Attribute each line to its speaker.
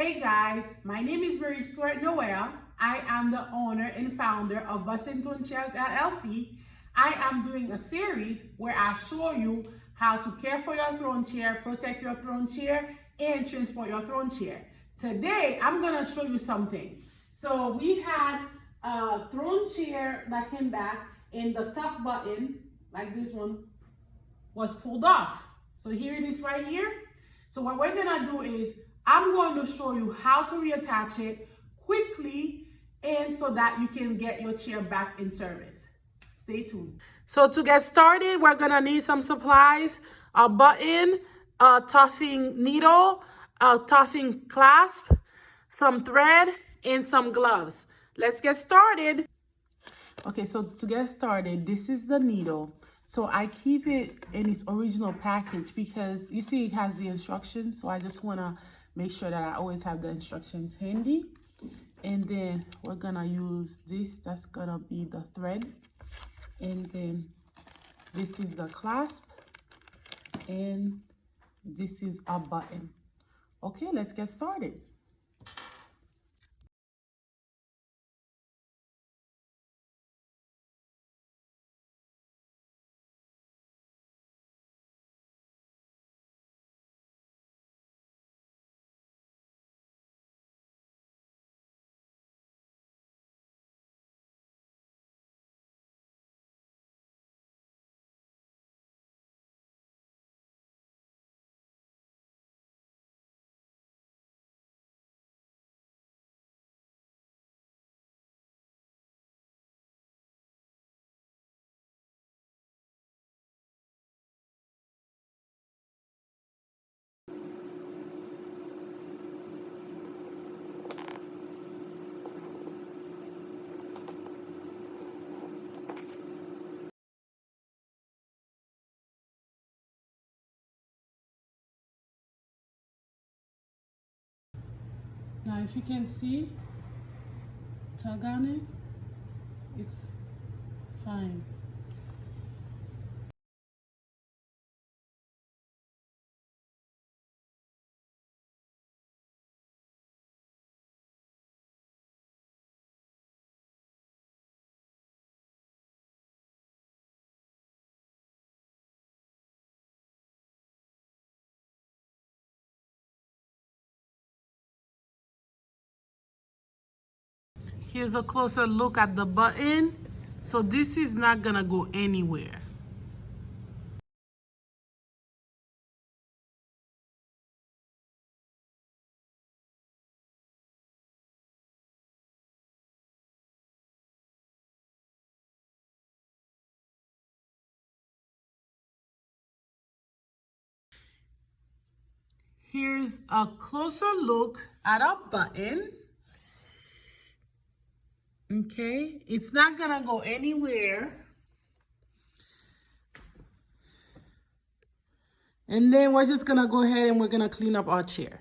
Speaker 1: Hey guys, my name is Mary Stuart Noel. I am the owner and founder of Bussington Chairs LLC. I am doing a series where I show you how to care for your throne chair, protect your throne chair, and transport your throne chair. Today, I'm gonna show you something. So we had a throne chair that came back and the tough button, like this one, was pulled off. So here it is right here. So what we're gonna do is I'm going to show you how to reattach it quickly and so that you can get your chair back in service. Stay tuned. So to get started, we're gonna need some supplies: a button, a tuffing needle, a tuffing clasp, some thread, and some gloves. Let's get started. Okay, so to get started, this is the needle. So I keep it in its original package because you see it has the instructions. So I just wanna make sure that I always have the instructions handy. And then we're gonna use this, that's gonna be the thread. And then this is the clasp. And this is a button. Okay, let's get started. Now, if you can see, tug on it, it's fine. Here's a closer look at the button. So this is not gonna go anywhere. Here's a closer look at our button. Okay, it's not gonna go anywhere. And then we're just gonna go ahead and we're gonna clean up our chair.